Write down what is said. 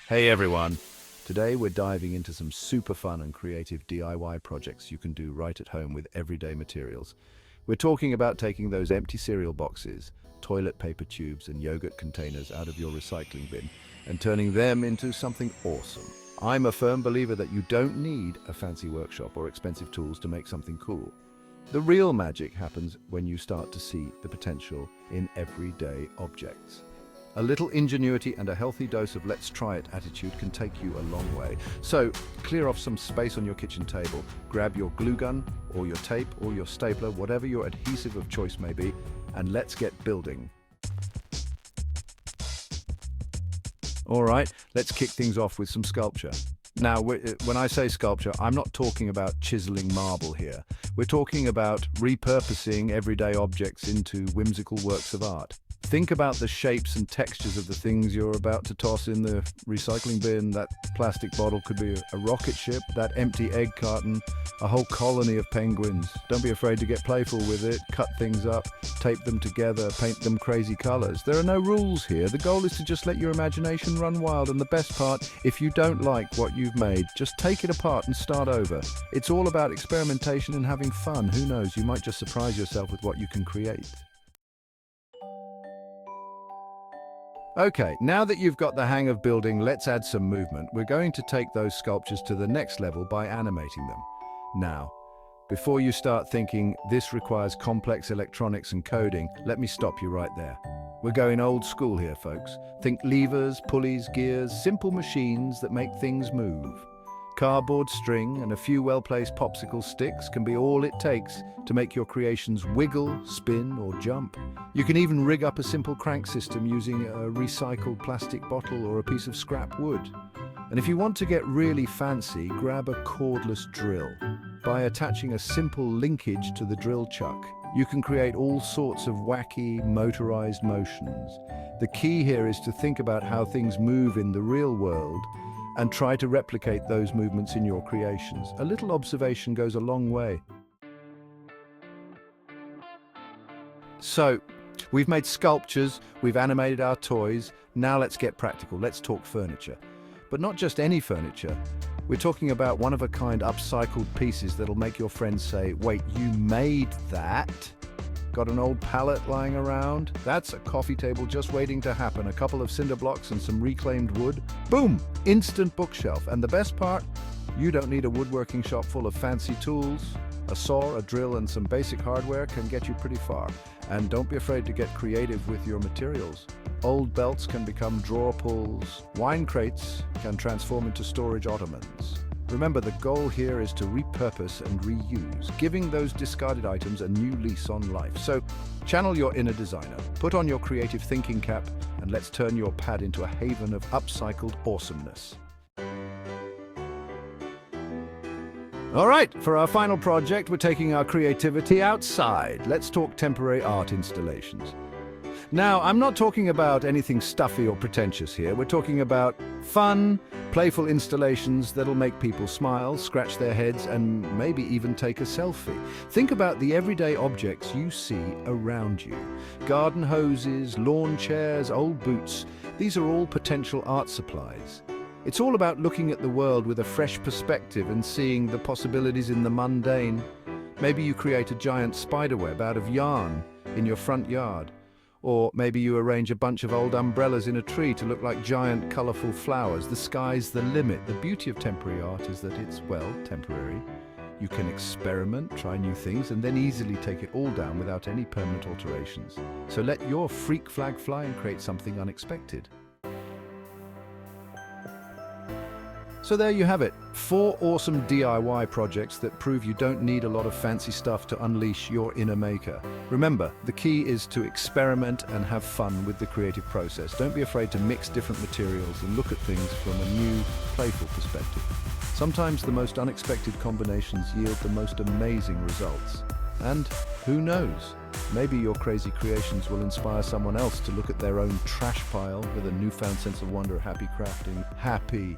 Hey everyone! Today we're diving into some super fun and creative DIY projects you can do right at home with everyday materials. We're talking about taking those empty cereal boxes, toilet paper tubes and yogurt containers out of your recycling bin and turning them into something awesome. I'm a firm believer that you don't need a fancy workshop or expensive tools to make something cool. The real magic happens when you start to see the potential in everyday objects. A little ingenuity and a healthy dose of let's try it attitude can take you a long way. So clear off some space on your kitchen table, grab your glue gun or your tape or your stapler, whatever your adhesive of choice may be, and let's get building. All right, let's kick things off with some sculpture. Now, when I say sculpture, I'm not talking about chiseling marble here. We're talking about repurposing everyday objects into whimsical works of art. Think about the shapes and textures of the things you're about to toss in the recycling bin. That plastic bottle could be a rocket ship, that empty egg carton, a whole colony of penguins. Don't be afraid to get playful with it, cut things up, tape them together, paint them crazy colors. There are no rules here. The goal is to just let your imagination run wild, and the best part, if you don't like what you've made, just take it apart and start over. It's all about experimentation and having fun. Who knows, you might just surprise yourself with what you can create. Okay, now that you've got the hang of building, let's add some movement. We're going to take those sculptures to the next level by animating them. Now, before you start thinking this requires complex electronics and coding, let me stop you right there. We're going old school here, folks. Think levers, pulleys, gears, simple machines that make things move. Cardboard string and a few well-placed popsicle sticks can be all it takes to make your creations wiggle, spin, or jump. You can even rig up a simple crank system using a recycled plastic bottle or a piece of scrap wood. And if you want to get really fancy, grab a cordless drill. By attaching a simple linkage to the drill chuck, you can create all sorts of wacky, motorized motions. The key here is to think about how things move in the real world and try to replicate those movements in your creations. A little observation goes a long way. So, we've made sculptures, we've animated our toys, now let's get practical, let's talk furniture. But not just any furniture. We're talking about one-of-a-kind upcycled pieces that'll make your friends say, "Wait, you made that?" Got an old pallet lying around? That's a coffee table just waiting to happen. A couple of cinder blocks and some reclaimed wood. Boom! Instant bookshelf. And the best part? You don't need a woodworking shop full of fancy tools. A saw, a drill, and some basic hardware can get you pretty far. And don't be afraid to get creative with your materials. Old belts can become drawer pulls. Wine crates can transform into storage ottomans. Remember, the goal here is to repurpose and reuse, giving those discarded items a new lease on life. So, channel your inner designer, put on your creative thinking cap, and let's turn your pad into a haven of upcycled awesomeness. All right, for our final project, we're taking our creativity outside. Let's talk temporary art installations. Now, I'm not talking about anything stuffy or pretentious here. We're talking about fun, playful installations that'll make people smile, scratch their heads, and maybe even take a selfie. Think about the everyday objects you see around you. Garden hoses, lawn chairs, old boots. These are all potential art supplies. It's all about looking at the world with a fresh perspective and seeing the possibilities in the mundane. Maybe you create a giant spiderweb out of yarn in your front yard. Or maybe you arrange a bunch of old umbrellas in a tree to look like giant, colorful flowers. The sky's the limit. The beauty of temporary art is that it's, well, temporary. You can experiment, try new things, and then easily take it all down without any permanent alterations. So let your freak flag fly and create something unexpected. So there you have it, 4 awesome DIY projects that prove you don't need a lot of fancy stuff to unleash your inner maker. Remember, the key is to experiment and have fun with the creative process. Don't be afraid to mix different materials and look at things from a new, playful perspective. Sometimes the most unexpected combinations yield the most amazing results. And who knows, maybe your crazy creations will inspire someone else to look at their own trash pile with a newfound sense of wonder. Happy crafting. Happy